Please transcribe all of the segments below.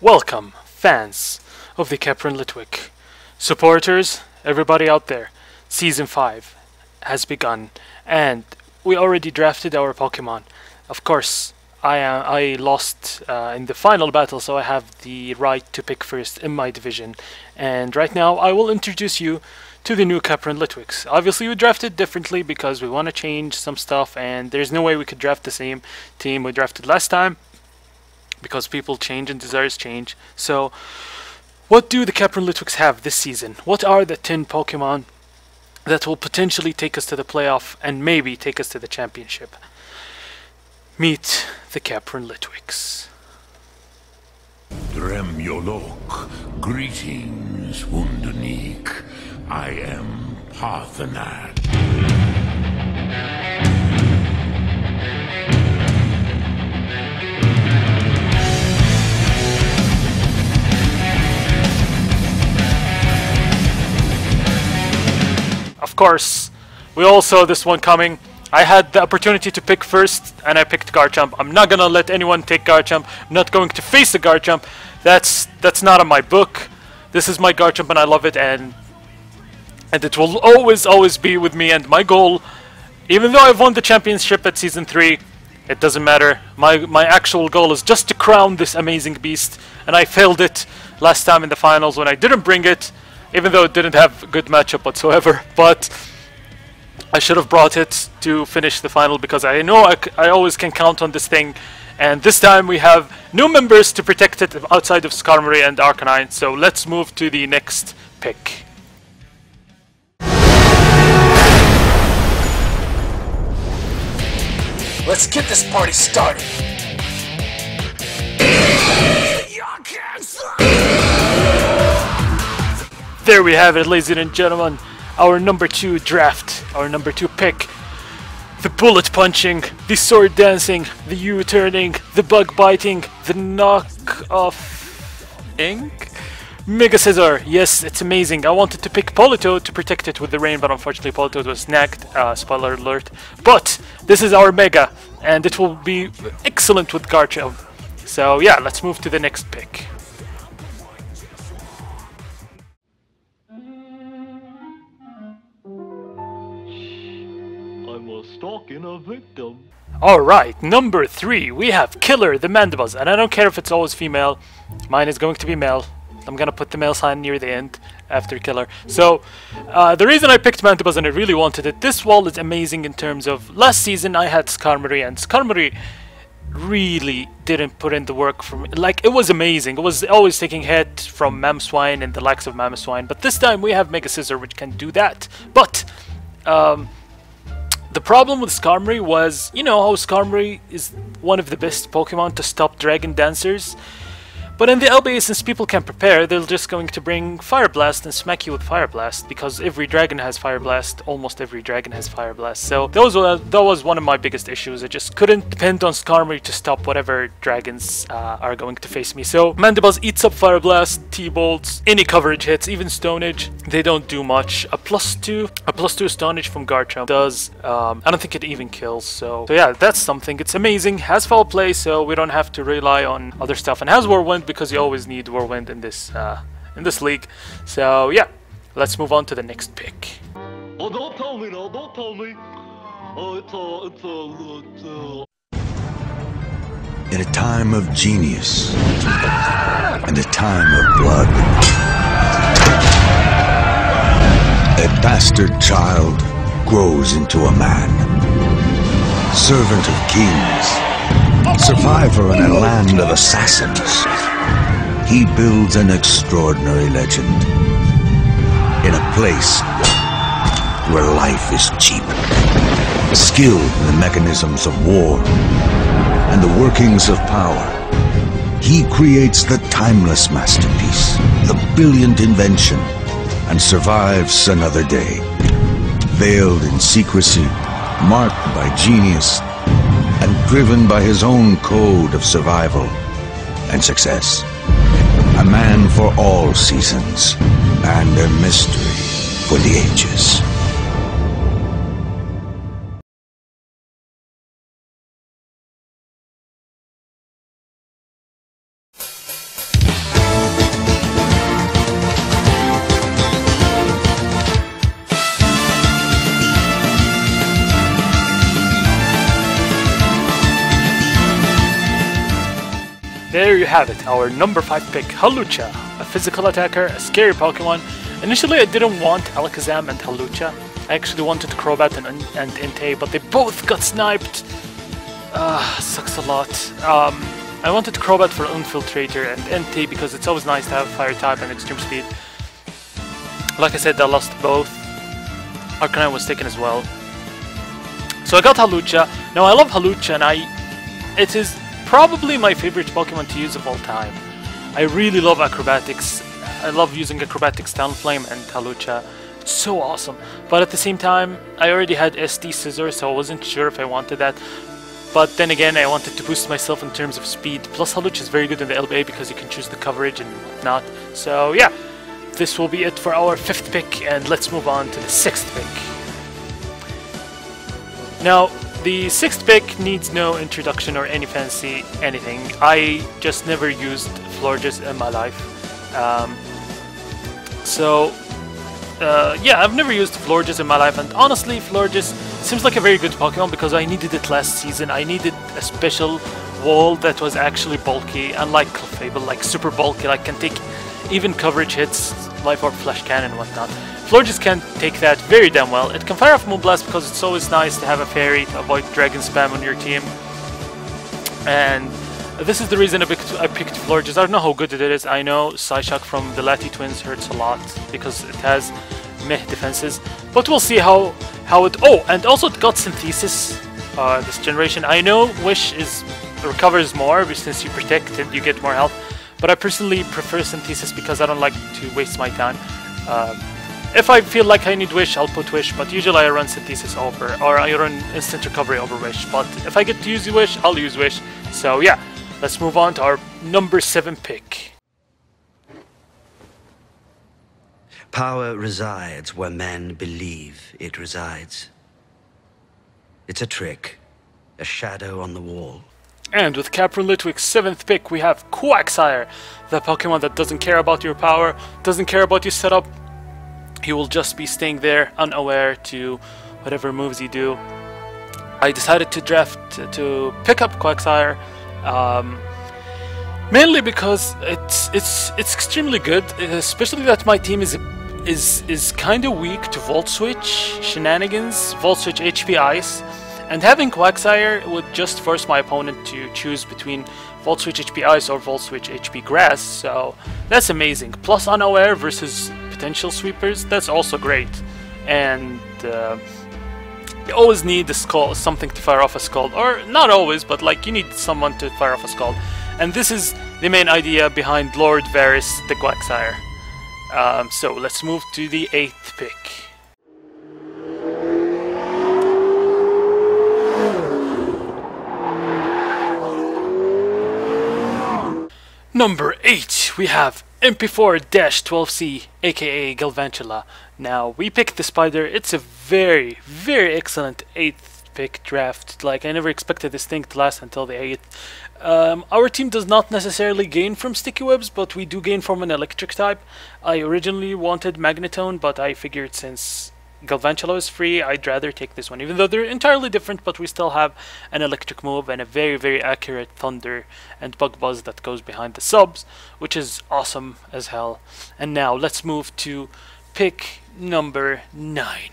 Welcome, fans of the Kaprun Litwick. Supporters, everybody out there. Season 5 has begun, and we already drafted our Pokemon. Of course, I lost in the final battle, so I have the right to pick first in my division. And right now, I will introduce you to the new Kaprun Litwicks. Obviously, we drafted differently because we want to change some stuff, and there's no way we could draft the same team we drafted last time, because people change and desires change. So, what do the Kaprun Litwicks have this season? What are the 10 Pokemon that will potentially take us to the playoff and maybe take us to the championship? Meet the Kaprun Litwicks. Dremyolok, greetings, Wunderneek. I am Parthenat. Of course, we all saw this one coming. I had the opportunity to pick first, and I picked Garchomp. I'm not gonna let anyone take Garchomp. I'm not going to face the Garchomp. That's not on my book. This is my Garchomp, and I love it, and it will always be with me. And my goal, even though I've won the championship at Season 3, it doesn't matter. My actual goal is just to crown this amazing beast, and I failed it last time in the finals when I didn't bring it, even though it didn't have a good matchup whatsoever. But I should have brought it to finish the final, because I know I always can count on this thing. And this time we have new members to protect it outside of Skarmory and Arcanine. So let's move to the next pick. Let's get this party started! There we have it, ladies and gentlemen. Our number 2 draft, our number 2 pick. The bullet punching, the sword dancing, the U-turning, the bug biting, the knock-off-ing? Mega Cesare. Yes, it's amazing. I wanted to pick Polito to protect it with the rain, but unfortunately Polito was snagged. Spoiler alert. But this is our Mega, and it will be excellent with Garchomp. So yeah, let's move to the next pick. I'm stalking a victim. Alright, number 3, we have Killer the Mandibuzz, and I don't care if it's always female. Mine is going to be male. I'm gonna put the male sign near the end after Killer. So, the reason I picked Mandibuzz, and I really wanted it, this wall is amazing in terms of last season I had Skarmory, and Skarmory really didn't put in the work for me. Like, it was amazing. It was always taking hit from Mamoswine and the likes of Mamoswine, but this time we have Mega Scissor, which can do that. But the problem with Skarmory was, you know how Skarmory is one of the best Pokemon to stop Dragon Dancers? But in the LBA, since people can prepare, they're just going to bring Fire Blast and smack you with Fire Blast, because every dragon has Fire Blast, almost every dragon has Fire Blast. So that was one of my biggest issues. I just couldn't depend on Skarmory to stop whatever dragons are going to face me. So Mandibuzz eats up Fire Blast, T-Bolts, any coverage hits, even Stonage. They don't do much. A plus 2 Stonage from Garchomp does, I don't think it even kills. So yeah, that's something. It's amazing. Has Foul Play, so we don't have to rely on other stuff, and has Whirlwind, because you always need Whirlwind in this league. So yeah, let's move on to the next pick. Oh, don't tell me now, don't tell me. Oh, In a time of genius and a time of blood, a bastard child grows into a man, servant of kings, survivor in a land of assassins. He builds an extraordinary legend in a place where life is cheap. Skilled in the mechanisms of war and the workings of power, he creates the timeless masterpiece, the brilliant invention, and survives another day. Veiled in secrecy, marked by genius, and driven by his own code of survival and success. A man for all seasons, and a mystery for the ages. there you have it, our number 5 pick, Hawlucha, a physical attacker, a scary Pokemon. Initially I didn't want Alakazam and Hawlucha. I actually wanted Crobat and Entei, but they both got sniped. Sucks a lot. I wanted Crobat for Infiltrator and Entei because it's always nice to have Fire type and Extreme Speed. Like I said, I lost both. Arcanine was taken as well. So I got Hawlucha. Now I love Hawlucha, and it is probably my favorite Pokemon to use of all time. I really love acrobatics. I love using acrobatics, Talonflame, and Hawlucha. It's so awesome. But at the same time, I already had SD Cesare, so I wasn't sure if I wanted that. But then again, I wanted to boost myself in terms of speed. Plus Hawlucha is very good in the LBA because you can choose the coverage and whatnot. So yeah, this will be it for our 5th pick, and let's move on to the 6th pick. Now, the 6th pick needs no introduction or any fancy anything. I just never used Florges in my life. Yeah, I've never used Florges in my life, and honestly, Florges seems like a very good Pokemon because I needed it last season. I needed a special wall that was actually bulky, unlike Clefable, like super bulky, like can take even coverage hits, Life Orb, Flash Cannon, and whatnot. Florges can take that very damn well. It can fire off Moonblast because it's always nice to have a fairy to avoid Dragon Spam on your team. And this is the reason I picked Florges. I don't know how good it is. I know Psyshock from the Lati Twins hurts a lot because it has meh defenses. But we'll see how it... Oh, and also it got Synthesis this generation. I know Wish recovers more since you protect and you get more health. But I personally prefer Synthesis because I don't like to waste my time. If I feel like I need Wish, I'll put Wish, but usually I run Synthesis over, or I run Instant Recovery over Wish. But if I get to use Wish, I'll use Wish. So yeah, let's move on to our number 7 pick. Power resides where men believe it resides. It's a trick, a shadow on the wall. And with Kaprun Litwicks' 7th pick, we have Quagsire, the Pokemon that doesn't care about your power, doesn't care about your setup. He will just be staying there, unaware to whatever moves you do. I decided to pick up Quagsire, mainly because it's extremely good, especially that my team is kind of weak to Volt Switch shenanigans, Volt Switch HP Ice. And having Quagsire would just force my opponent to choose between Volt Switch HP Ice or Volt Switch HP Grass, so that's amazing. Plus Unaware versus potential sweepers, that's also great. And you always need a Scald, something to fire off a Scald, or not always, but like you need someone to fire off a Scald. And this is the main idea behind Lord Varys the Quagsire. So let's move to the 8th pick. Number 8, we have MP4-12C, aka Galvantula. Now, we picked the Spider. It's a very, very excellent 8th pick draft. Like, I never expected this thing to last until the 8th. Our team does not necessarily gain from Sticky Webs, but we do gain from an electric type. I originally wanted Magnetone, but I figured since Galvantula is free, I'd rather take this one, even though they're entirely different, but we still have an electric move and a very, very accurate Thunder and Bug Buzz that goes behind the subs, which is awesome as hell. And now let's move to pick number 9.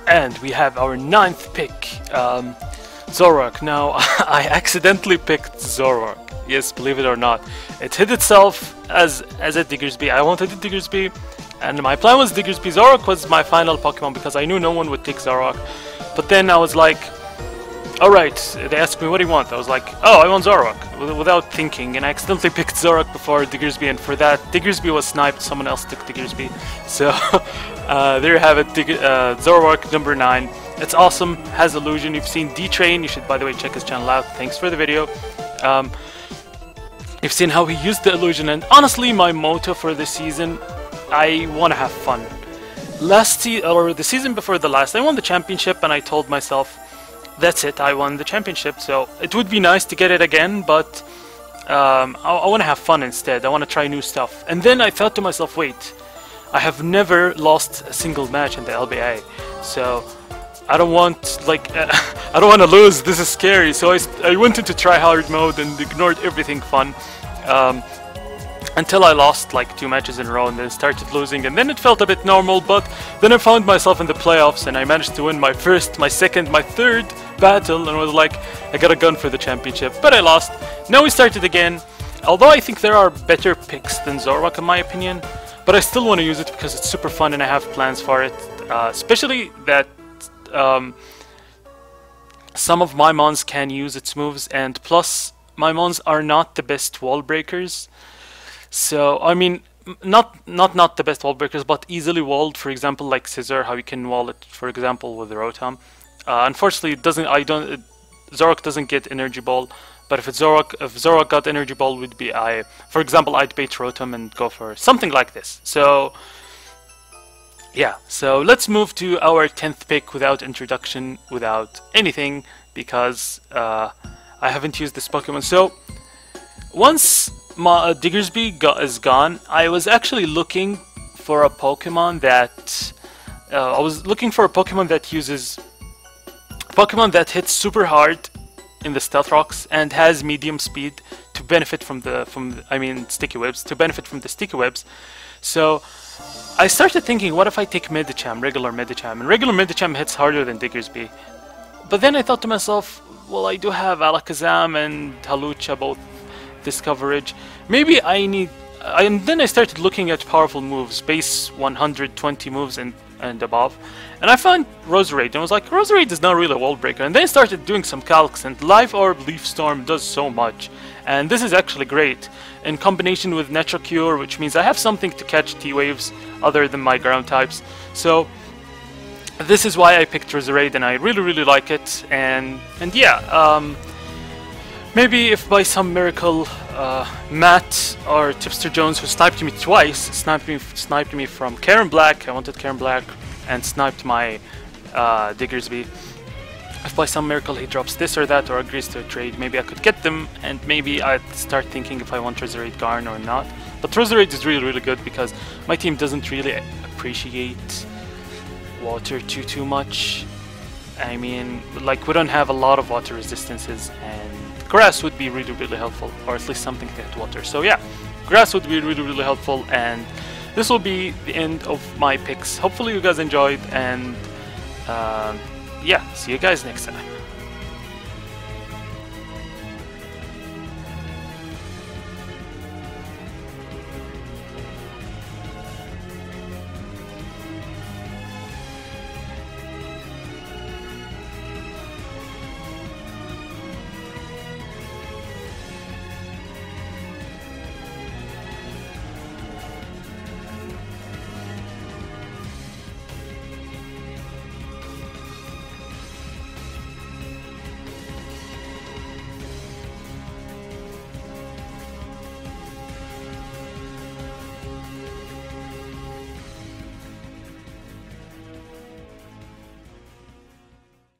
And we have our 9th pick, Zorroc. Now, I accidentally picked Zorroc. Yes, believe it or not. It hid itself as a Diggersby. I wanted a Diggersby, and my plan was Diggersby. Zorroc was my final Pokemon because I knew no one would take Zorroc. But then I was like, alright, they asked me what do you want? I was like, oh, I want Zorroc, without thinking, and I accidentally picked Zorroc before Diggersby, and for that, Diggersby was sniped, someone else took Diggersby. So, there you have it, Zorroc number 9. It's awesome, has illusion. You've seen D-Train, you should by the way check his channel out, thanks for the video. You've seen how he used the illusion, and honestly my motto for this season, I want to have fun. The season before the last, I won the championship and I told myself, that's it, I won the championship, so it would be nice to get it again, but I want to have fun instead, I want to try new stuff. And then I thought to myself, wait, I have never lost a single match in the LBA, so I don't want, like, I don't want to lose, this is scary, so I went into try-hard mode and ignored everything fun, until I lost like 2 matches in a row and then started losing, and then it felt a bit normal, but then I found myself in the playoffs and I managed to win my first, my second, my third battle, and was like, I got a gun for the championship, but I lost. Now we started again, although I think there are better picks than Zorroc in my opinion, but I still want to use it because it's super fun and I have plans for it, especially that some of my mons can use its moves, and plus my mons are not the best wall breakers. So I mean, not the best wall breakers, but easily walled. For example, like Cesare, how you can wall it, for example, with the Rotom. Unfortunately, it doesn't. Zorroc doesn't get Energy Ball. But if Zorroc got Energy Ball, would be for example, I'd bait Rotom and go for something like this. So yeah. So let's move to our 10th pick without introduction, without anything, because I haven't used this Pokemon. So once my Diggersby is gone, I was actually looking for a Pokemon that uses Pokemon that hits super hard in the Stealth Rocks and has medium speed to benefit from sticky webs, to benefit from the sticky webs. So I started thinking, what if I take Medicham, regular Medicham, and regular Medicham hits harder than Diggersby. But then I thought to myself, well, I do have Alakazam and Lucha, both this coverage. Maybe I need, and then I started looking at powerful moves, base 120 moves and above, and I found Roserade, and I was like, Roserade is not really a wall breaker. And then I started doing some calcs, and Life Orb, Leaf Storm does so much, and this is actually great in combination with Natural Cure, which means I have something to catch T-Waves other than my ground types. So this is why I picked Roserade, and I really like it. And yeah, maybe if by some miracle Matt or Tipster Jones, who sniped me twice, sniped me from Karen Black, I wanted Karen Black, and sniped my Diggersby. If by some miracle he drops this or that or agrees to a trade, maybe I could get them, and maybe I'd start thinking if I want Roserade Garn or not. But Roserade is really good because my team doesn't really appreciate water too much. I mean, like, we don't have a lot of water resistances, and grass would be really helpful, or at least something to hit water. So yeah, grass would be really helpful, and this will be the end of my picks. Hopefully you guys enjoyed, and yeah, see you guys next time.